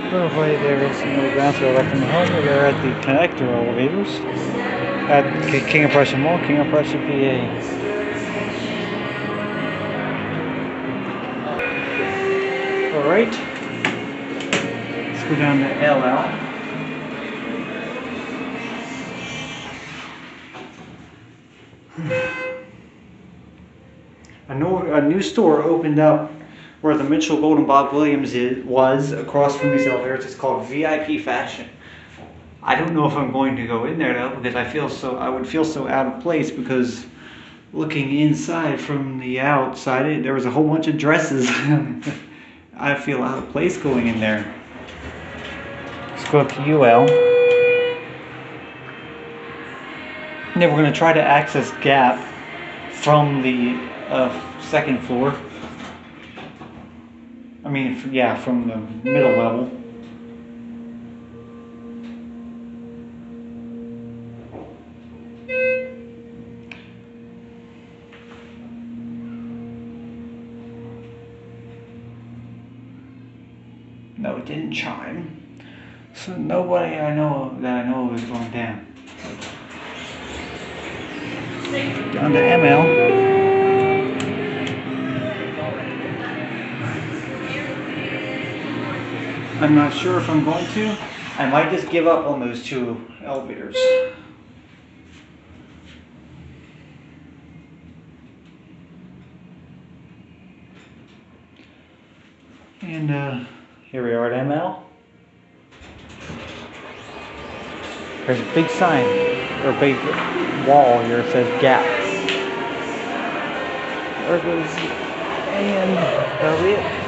Hopefully there is no ground floor left in the home. We're at the connector elevators at King of Prussia Mall, King of Prussia, PA. Alright, let's go down to LL. A new store opened up where the Mitchell Golden Bob Williams was across from these elevators. It's called VIP Fashion. I don't know if I'm going to go in there though, because I would feel so out of place, because looking inside from the outside, there was a whole bunch of dresses. I feel out of place going in there. Let's go up to UL. And then we're going to try to access Gap from the second floor. I mean, yeah, from the middle level. No, it didn't chime. So nobody I know of is going down. Down to ML. I'm not sure if I'm going to. I might just give up on those two elevators. And here we are at ML. There's a big sign, or a big wall here that says Gap. There goes, and that'll be it.